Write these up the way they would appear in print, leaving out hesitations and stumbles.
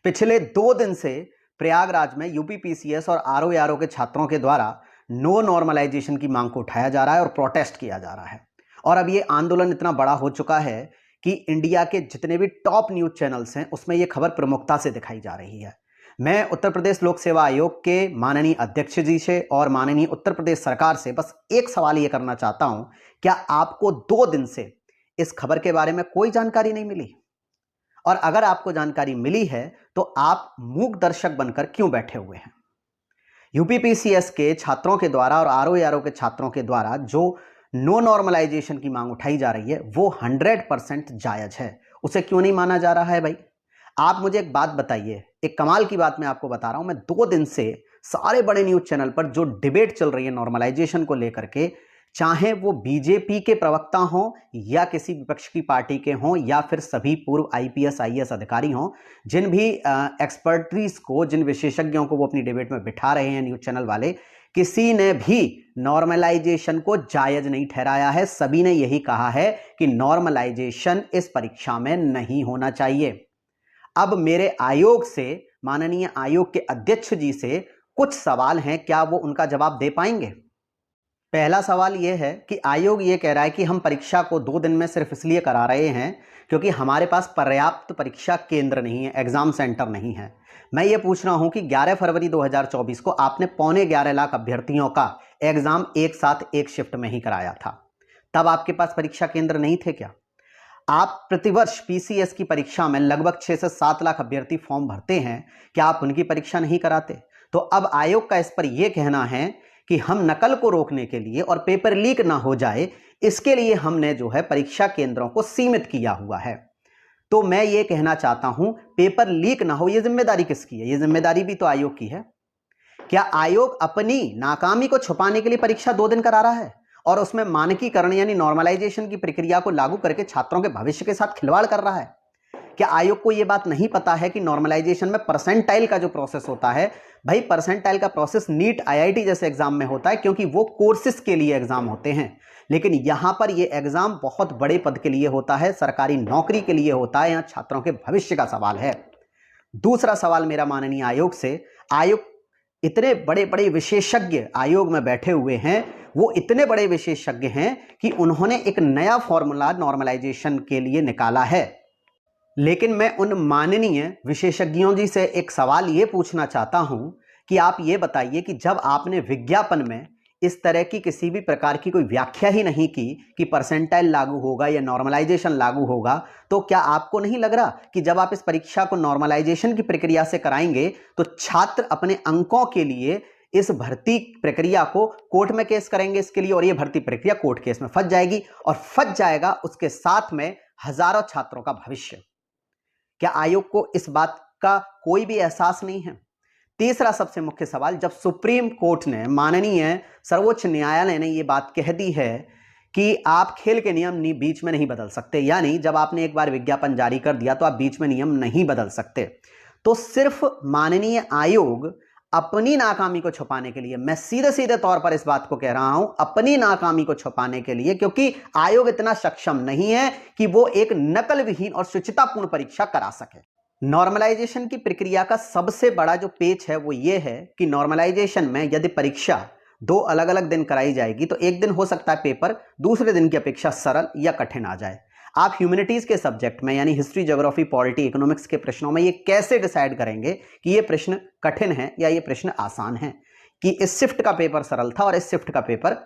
पिछले 2 दिन से प्रयागराज में यूपीपीसीएस और आरओ के छात्रों के द्वारा नो नॉर्मलाइजेशन की मांग को उठाया जा रहा है और प्रोटेस्ट किया जा रहा है। और अब ये आंदोलन इतना बड़ा हो चुका है कि इंडिया के जितने भी टॉप न्यूज चैनल्स हैं उसमें ये खबर प्रमुखता से दिखाई जा रही है। मैं उत्तर प्रदेश लोक सेवा आयोग के माननीय अध्यक्ष जी से और माननीय उत्तर प्रदेश सरकार से बस एक सवाल ये करना चाहता हूं, क्या आपको 2 दिन से इस खबर के बारे में कोई जानकारी नहीं मिली? और अगर आपको जानकारी मिली है तो आप मूक दर्शक बनकर क्यों बैठे हुए हैं? यूपीपीसीएस के छात्रों के द्वारा और आरओ के छात्रों के द्वारा जो नो नॉर्मलाइजेशन की मांग उठाई जा रही है वो 100% जायज है। उसे क्यों नहीं माना जा रहा है भाई? आप मुझे एक बात बताइए, एक कमाल की बात मैं आपको बता रहा हूं। मैं 2 दिन से सारे बड़े न्यूज चैनल पर जो डिबेट चल रही है नॉर्मलाइजेशन को लेकर के, चाहे वो बीजेपी के प्रवक्ता हों या किसी विपक्ष की पार्टी के हों या फिर सभी पूर्व आईपीएस आईएएस अधिकारी हों, जिन भी एक्सपर्टीज को, जिन विशेषज्ञों को वो अपनी डिबेट में बिठा रहे हैं न्यूज चैनल वाले, किसी ने भी नॉर्मलाइजेशन को जायज नहीं ठहराया है। सभी ने यही कहा है कि नॉर्मलाइजेशन इस परीक्षा में नहीं होना चाहिए। अब मेरे आयोग से, माननीय आयोग के अध्यक्ष जी से कुछ सवाल हैं, क्या वो उनका जवाब दे पाएंगे? पहला सवाल यह है कि आयोग ये कह रहा है कि हम परीक्षा को 2 दिन में सिर्फ इसलिए करा रहे हैं क्योंकि हमारे पास पर्याप्त परीक्षा केंद्र नहीं है, एग्जाम सेंटर नहीं है। मैं ये पूछ रहा हूं कि 11 फरवरी 2024 को आपने 11.25 लाख अभ्यर्थियों का एग्जाम एक साथ एक शिफ्ट में ही कराया था, तब आपके पास परीक्षा केंद्र नहीं थे क्या? आप प्रतिवर्ष पीसीएस की परीक्षा में लगभग 6 से 7 लाख अभ्यर्थी फॉर्म भरते हैं, क्या आप उनकी परीक्षा नहीं कराते? तो अब आयोग का इस पर यह कहना है कि हम नकल को रोकने के लिए और पेपर लीक ना हो जाए, इसके लिए हमने जो है परीक्षा केंद्रों को सीमित किया हुआ है। तो मैं ये कहना चाहता हूं, पेपर लीक ना हो, ये जिम्मेदारी किसकी है? ये जिम्मेदारी भी तो आयोग की है। क्या आयोग अपनी नाकामी को छुपाने के लिए परीक्षा 2 दिन करा रहा है और उसमें मानकीकरण यानी नॉर्मलाइजेशन की प्रक्रिया को लागू करके छात्रों के भविष्य के साथ खिलवाड़ कर रहा है? क्या आयोग को यह बात नहीं पता है कि नॉर्मलाइजेशन में परसेंटाइल का जो प्रोसेस होता है, भाई परसेंटाइल का प्रोसेस नीट आईआईटी जैसे एग्जाम में होता है क्योंकि वो कोर्सेज के लिए एग्जाम होते हैं, लेकिन यहां पर ये एग्जाम बहुत बड़े पद के लिए होता है, सरकारी नौकरी के लिए होता है। यहां छात्रों के भविष्य का सवाल है। दूसरा सवाल मेरा माननीय आयोग से, आयोग इतने बड़े बड़े विशेषज्ञ आयोग में बैठे हुए हैं, वो इतने बड़े विशेषज्ञ हैं कि उन्होंने एक नया फॉर्मूला नॉर्मलाइजेशन के लिए निकाला है। लेकिन मैं उन माननीय विशेषज्ञों जी से एक सवाल ये पूछना चाहता हूं कि आप ये बताइए कि जब आपने विज्ञापन में इस तरह की किसी भी प्रकार की कोई व्याख्या ही नहीं की कि परसेंटाइल लागू होगा या नॉर्मलाइजेशन लागू होगा, तो क्या आपको नहीं लग रहा कि जब आप इस परीक्षा को नॉर्मलाइजेशन की प्रक्रिया से कराएंगे तो छात्र अपने अंकों के लिए इस भर्ती प्रक्रिया को कोर्ट में केस करेंगे इसके लिए, और ये भर्ती प्रक्रिया कोर्ट केस में फंस जाएगी और फंस जाएगा उसके साथ में हजारों छात्रों का भविष्य। क्या आयोग को इस बात का कोई भी एहसास नहीं है? तीसरा सबसे मुख्य सवाल, जब सुप्रीम कोर्ट ने, माननीय सर्वोच्च न्यायालय ने यह बात कह दी है कि आप खेल के नियम बीच में नहीं बदल सकते, यानी जब आपने एक बार विज्ञापन जारी कर दिया तो आप बीच में नियम नहीं बदल सकते, तो सिर्फ माननीय आयोग अपनी नाकामी को छुपाने के लिए, मैं सीधे सीधे तौर पर इस बात को कह रहा हूं, अपनी नाकामी को छुपाने के लिए, क्योंकि आयोग इतना सक्षम नहीं है कि वो एक नकल विहीन और शुचितापूर्ण परीक्षा करा सके। नॉर्मलाइजेशन की प्रक्रिया का सबसे बड़ा जो पेच है वो ये है कि नॉर्मलाइजेशन में यदि परीक्षा 2 अलग अलग दिन कराई जाएगी तो एक दिन हो सकता है पेपर दूसरे दिन की अपेक्षा सरल या कठिन आ जाए। आप ह्यूमैनिटीज के सब्जेक्ट में यानी हिस्ट्री, ज्योग्राफी, पॉलिटी, इकोनॉमिक्स के प्रश्नों में ये कैसे डिसाइड करेंगे कि ये प्रश्न कठिन है या ये प्रश्न आसान है, कि इस शिफ्ट का पेपर सरल था और इस शिफ्ट का पेपर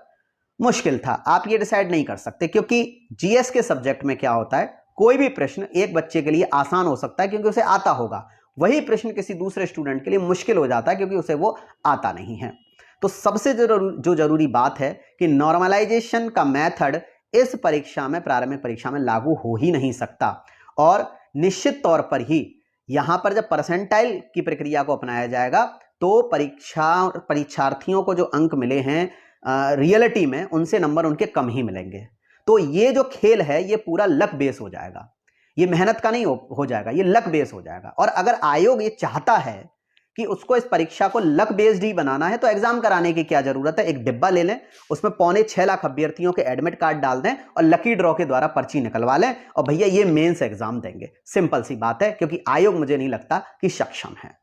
मुश्किल था? आप ये डिसाइड नहीं कर सकते, क्योंकि जीएस के सब्जेक्ट में क्या होता है, कोई भी प्रश्न एक बच्चे के लिए आसान हो सकता है क्योंकि उसे आता होगा, वही प्रश्न किसी दूसरे स्टूडेंट के लिए मुश्किल हो जाता है क्योंकि उसे वो आता नहीं है। तो सबसे जो जरूरी बात है कि नॉर्मलाइजेशन का मेथड इस परीक्षा में, प्रारंभिक परीक्षा में लागू हो ही नहीं सकता, और निश्चित तौर पर ही यहां पर जब परसेंटाइल की प्रक्रिया को अपनाया जाएगा तो परीक्षार्थियों को जो अंक मिले हैं रियलिटी में, उनसे नंबर उनके कम ही मिलेंगे। तो ये जो खेल है ये पूरा लक बेस हो जाएगा, ये मेहनत का नहीं हो जाएगा, ये लक बेस हो जाएगा। और अगर आयोग ये चाहता है कि उसको इस परीक्षा को लक बेस्ड ही बनाना है, तो एग्जाम कराने की क्या जरूरत है। एक डिब्बा ले लें, उसमें 6.25 लाख अभ्यर्थियों के एडमिट कार्ड डाल दें और लकी ड्रॉ के द्वारा पर्ची निकलवा लें और भैया ये मेंस एग्जाम देंगे। सिंपल सी बात है, क्योंकि आयोग मुझे नहीं लगता कि सक्षम है।